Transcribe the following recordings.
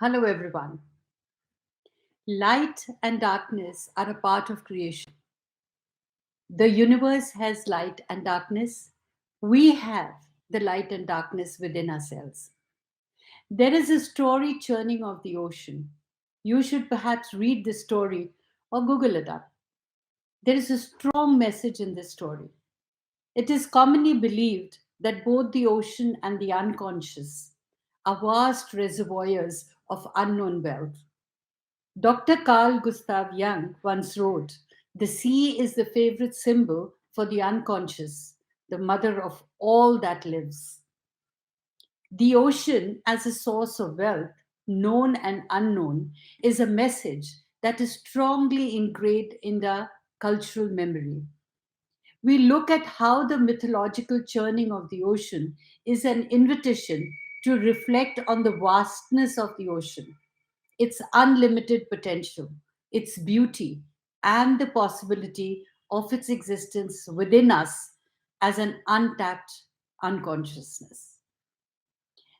Hello, everyone. Light and darkness are a part of creation. The universe has light and darkness. We have the light and darkness within ourselves. There is a story churning of the ocean. You should perhaps read this story or Google it up. There is a strong message in this story. It is commonly believed that both the ocean and the unconscious are vast reservoirs of unknown wealth. Dr. Carl Gustav Jung once wrote, "The sea is the favorite symbol for the unconscious, the mother of all that lives." The ocean, as a source of wealth, known and unknown, is a message that is strongly ingrained in the cultural memory. We look at how the mythological churning of the ocean is an invitation to reflect on the vastness of the ocean, its unlimited potential, its beauty, and the possibility of its existence within us as an untapped unconsciousness.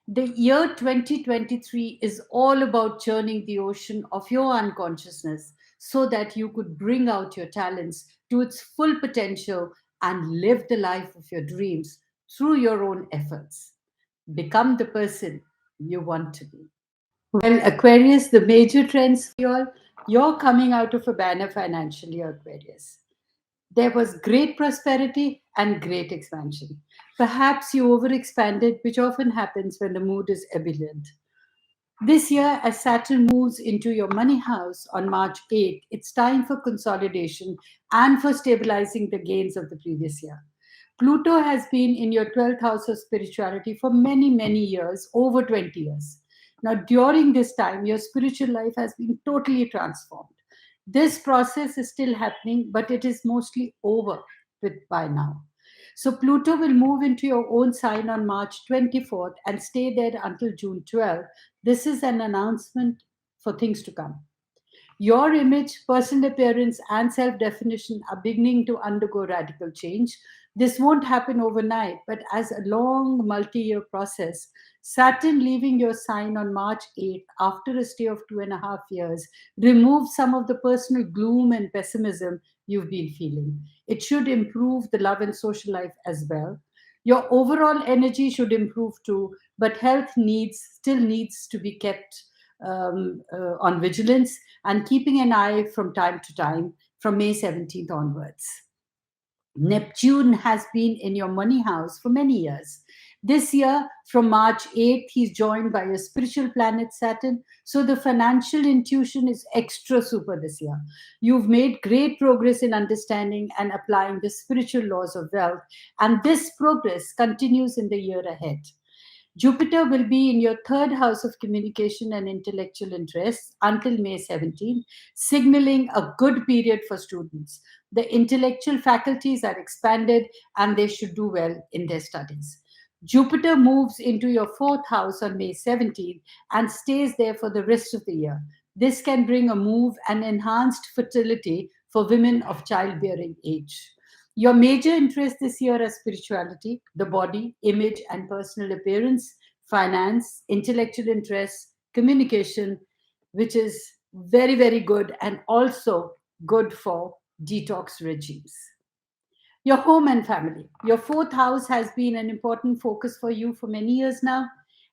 The year 2023 is all about churning the ocean of your unconsciousness so that you could bring out your talents to its full potential and live the life of your dreams through your own efforts. Become the person you want to be. Well, Aquarius, the major trends for you all, you're coming out of a banner financially, Aquarius. There was great prosperity and great expansion. Perhaps you overexpanded, which often happens when the mood is ebullient. This year, as Saturn moves into your money house on March 8th, it's time for consolidation and for stabilizing the gains of the previous year. Pluto has been in your 12th house of spirituality for many, many years, over 20 years. Now, during this time, your spiritual life has been totally transformed. This process is still happening, but it is mostly over by now. So, Pluto will move into your own sign on March 24th and stay there until June 12th. This is an announcement for things to come. Your image, personal appearance, and self definition are beginning to undergo radical change. This won't happen overnight, but as a long multi year process, Saturn leaving your sign on March 8th after a stay of 2.5 years removes some of the personal gloom and pessimism you've been feeling. It should improve the love and social life as well. Your overall energy should improve too, but health needs still needs to be kept on vigilance and keeping an eye from time to time from May 17th onwards. Neptune has been in your money house for many years. This year, from March 8th, he's joined by a spiritual planet, Saturn. So the financial intuition is extra super this year. You've made great progress in understanding and applying the spiritual laws of wealth, and this progress continues in the year ahead. Jupiter will be in your third house of communication and intellectual interests until May 17th, signaling a good period for students. The intellectual faculties are expanded and they should do well in their studies. Jupiter moves into your fourth house on May 17th and stays there for the rest of the year. This can bring a move and enhanced fertility for women of childbearing age. Your major interests this year are spirituality, the body, image and personal appearance, finance, intellectual interests, communication, which is very, very good and also good for detox regimes. Your home and family. Your fourth house has been an important focus for you for many years now,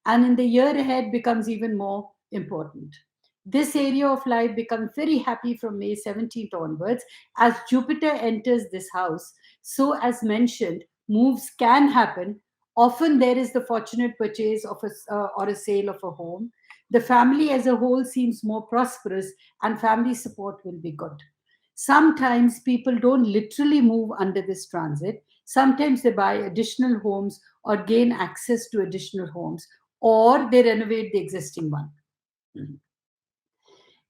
and in the year ahead becomes even more important. This area of life becomes very happy from May 17th onwards as Jupiter enters this house. So, as mentioned, moves can happen. Often there is the fortunate purchase of or a sale of a home. The family as a whole seems more prosperous, and family support will be good. Sometimes people don't literally move under this transit. Sometimes they buy additional homes or gain access to additional homes, or they renovate the existing one.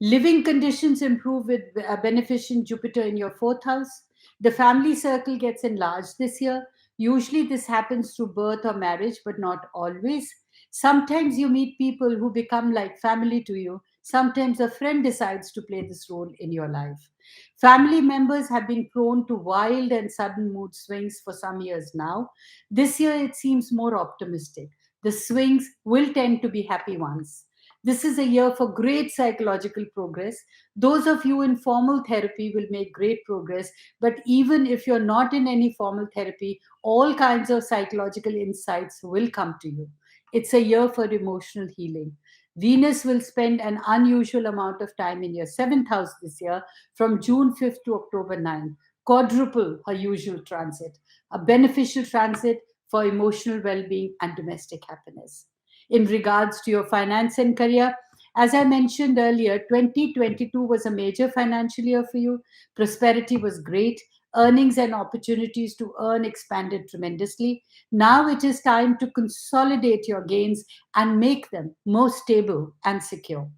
Living conditions improve with beneficent Jupiter in your fourth house. The family circle gets enlarged this year. Usually, this happens through birth or marriage, but not always. Sometimes you meet people who become like family to you. Sometimes a friend decides to play this role in your life. Family members have been prone to wild and sudden mood swings for some years now. This year, it seems more optimistic. The swings will tend to be happy ones. This is a year for great psychological progress. Those of you in formal therapy will make great progress, but even if you're not in any formal therapy, all kinds of psychological insights will come to you. It's a year for emotional healing. Venus will spend an unusual amount of time in your seventh house this year from June 5th to October 9th, quadruple her usual transit, a beneficial transit for emotional well being and domestic happiness. In regards to your finance and career, as I mentioned earlier, 2022 was a major financial year for you. Prosperity was great. Earnings and opportunities to earn expanded tremendously. Now it is time to consolidate your gains and make them more stable and secure.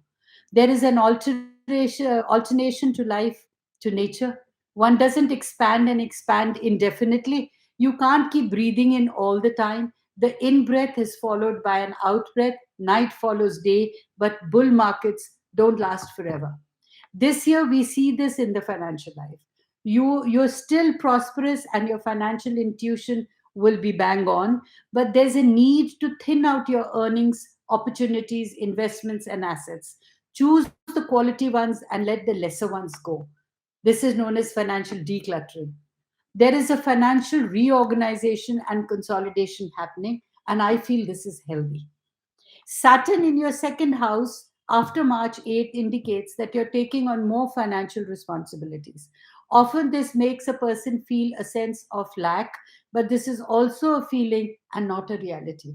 There is an alternation to life, to nature. One doesn't expand and expand indefinitely. You can't keep breathing in all the time. The in breath is followed by an out breath. Night follows day, but bull markets don't last forever. This year, we see this in the financial life. You're still prosperous and your financial intuition will be bang on, but there's a need to thin out your earnings, opportunities, investments, and assets. Choose the quality ones and let the lesser ones go. This is known as financial decluttering. There is a financial reorganization and consolidation happening, and I feel this is healthy. Saturn in your second house after March 8th indicates that you're taking on more financial responsibilities. Often, this makes a person feel a sense of lack, but this is also a feeling and not a reality.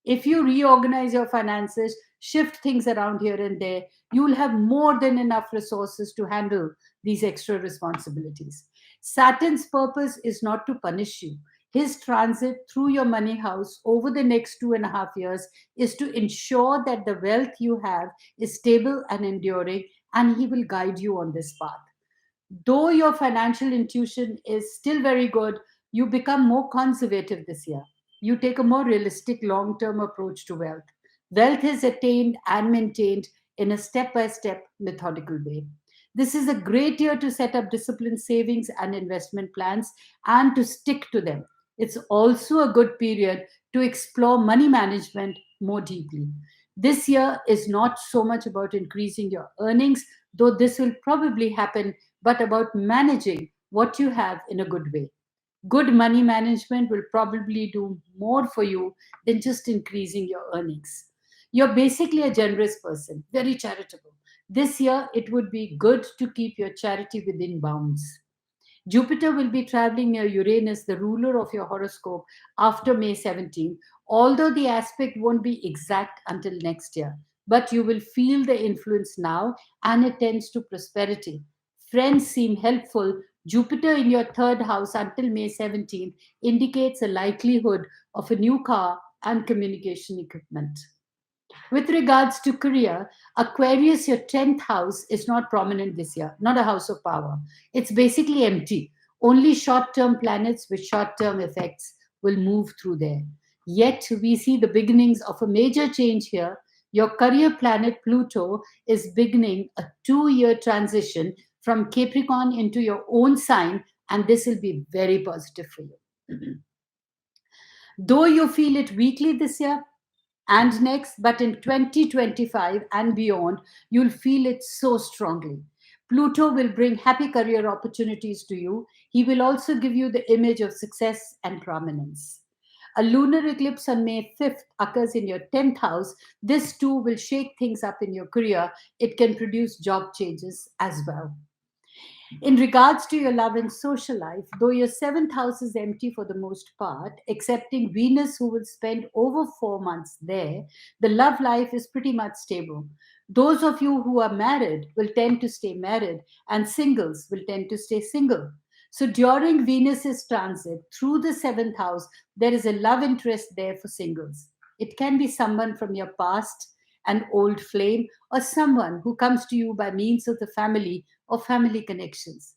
If you reorganize your finances, shift things around here and there, you'll have more than enough resources to handle these extra responsibilities. Saturn's purpose is not to punish you. His transit through your money house over the next 2.5 years is to ensure that the wealth you have is stable and enduring, and he will guide you on this path. Though your financial intuition is still very good, you become more conservative this year. You take a more realistic long term approach to wealth. Wealth is attained and maintained in a step by step, methodical way. This is a great year to set up disciplined savings and investment plans and to stick to them. It's also a good period to explore money management more deeply. This year is not so much about increasing your earnings, though this will probably happen, but about managing what you have in a good way. Good money management will probably do more for you than just increasing your earnings. You're basically a generous person, very charitable. This year, it would be good to keep your charity within bounds. Jupiter will be traveling near Uranus, the ruler of your horoscope, after May 17th, although the aspect won't be exact until next year. But you will feel the influence now, and it tends to prosperity. Friends seem helpful. Jupiter in your third house until May 17th indicates a likelihood of a new car and communication equipment. With regards to career, Aquarius, your 10th house, is not prominent this year, not a house of power. It's basically empty. Only short term planets with short term effects will move through there. Yet, we see the beginnings of a major change here. Your career planet Pluto is beginning a 2 year transition from Capricorn into your own sign, and this will be very positive for you. Though you feel it weakly this year, and next, but in 2025 and beyond, you'll feel it so strongly. Pluto will bring happy career opportunities to you. He will also give you the image of success and prominence. A lunar eclipse on May 5th occurs in your 10th house. This too will shake things up in your career. It can produce job changes as well. In regards to your love and social life, though your seventh house is empty for the most part, excepting Venus, who will spend over 4 months there, the love life is pretty much stable. Those of you who are married will tend to stay married, and singles will tend to stay single. So during Venus's transit through the seventh house, there is a love interest there for singles. It can be someone from your past, an old flame, or someone who comes to you by means of the family or family connections.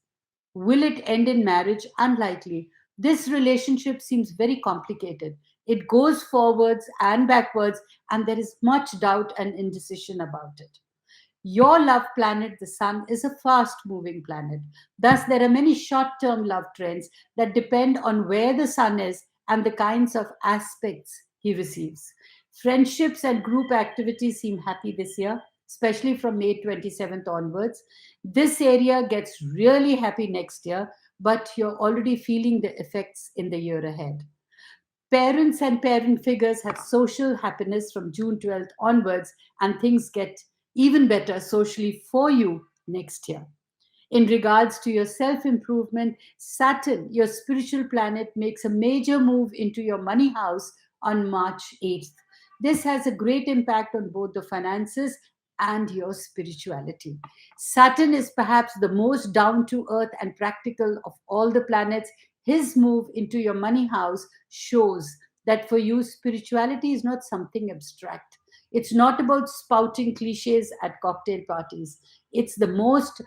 Will it end in marriage? Unlikely. This relationship seems very complicated. It goes forwards and backwards, and there is much doubt and indecision about it. Your love planet, the sun, is a fast moving planet. Thus, there are many short term love trends that depend on where the sun is and the kinds of aspects he receives. Friendships and group activities seem happy this year, especially from May 27th onwards. This area gets really happy next year, but you're already feeling the effects in the year ahead. Parents and parent figures have social happiness from June 12th onwards, and things get even better socially for you next year. In regards to your self improvement, Saturn, your spiritual planet, makes a major move into your money house on March 8th. This has a great impact on both the finances and your spirituality. Saturn is perhaps the most down to earth and practical of all the planets. His move into your money house shows that for you, spirituality is not something abstract. It's not about spouting cliches at cocktail parties. It's the most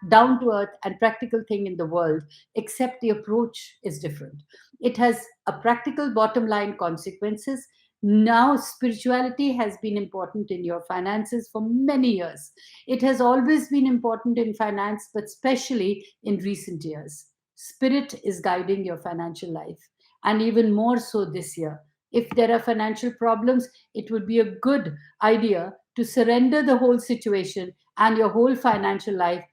down to earth and practical thing in the world, except the approach is different. It has a practical bottom line consequences. Now, spirituality has been important in your finances for many years. It has always been important in finance, but especially in recent years. Spirit is guiding your financial life, and even more so this year. If there are financial problems, it would be a good idea to surrender the whole situation and your whole financial life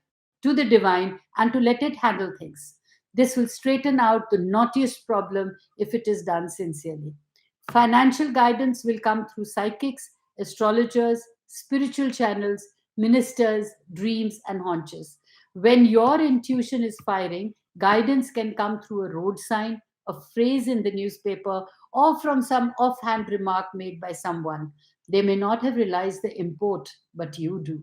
to the divine and to let it handle things. This will straighten out the knottiest problem if it is done sincerely. Financial guidance will come through psychics, astrologers, spiritual channels, ministers, dreams, and haunches. When your intuition is firing, guidance can come through a road sign, a phrase in the newspaper, or from some offhand remark made by someone. They may not have realized the import, but you do.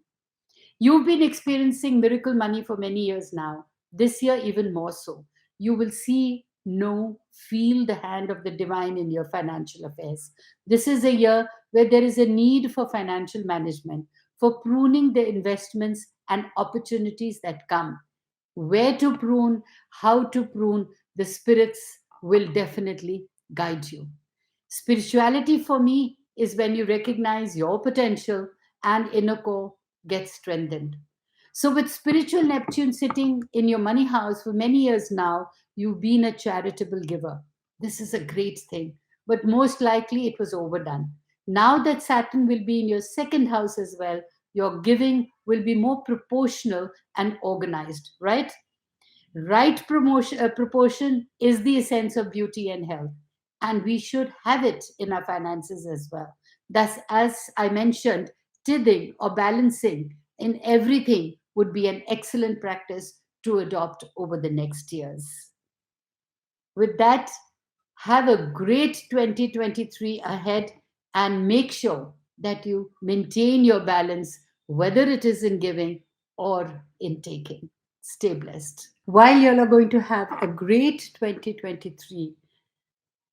You've been experiencing miracle money for many years now. This year, even more so. You will see, know, feel the hand of the divine in your financial affairs. This is a year where there is a need for financial management, for pruning the investments and opportunities that come. Where to prune, how to prune, the spirits will definitely guide you. Spirituality for me is when you recognize your potential and inner core gets strengthened. So, with spiritual Neptune sitting in your money house for many years now, you've been a charitable giver. This is a great thing, but most likely it was overdone. Now that Saturn will be in your second house as well, your giving will be more proportional and organized, right? Proportion is the essence of beauty and health, and we should have it in our finances as well. Thus, as I mentioned, tithing or balancing in everything would be an excellent practice to adopt over the next years. With that, have a great 2023 ahead and make sure that you maintain your balance, whether it is in giving or in taking. Stay blessed. While you all are going to have a great 2023,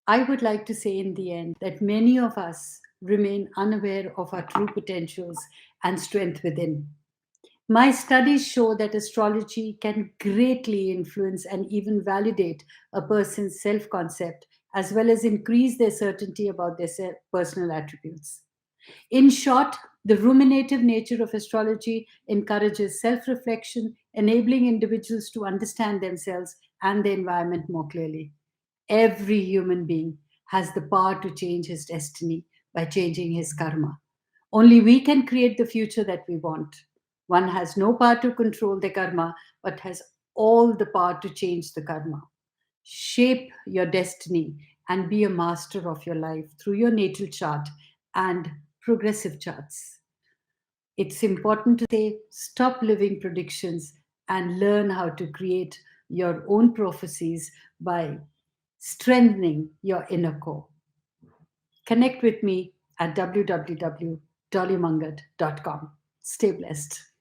I would like to say in the end that many of us remain unaware of our true potentials and strength within. My studies show that astrology can greatly influence and even validate a person's self concept, as well as increase their certainty about their personal attributes. In short, the ruminative nature of astrology encourages self reflection, enabling individuals to understand themselves and the environment more clearly. Every human being has the power to change his destiny by changing his karma. Only we can create the future that we want. One has no power to control the karma, but has all the power to change the karma. Shape your destiny and be a master of your life through your natal chart and progressive charts. It's important to say stop living predictions and learn how to create your own prophecies by strengthening your inner core. Connect with me at www.dollymanghat.com. Stay blessed.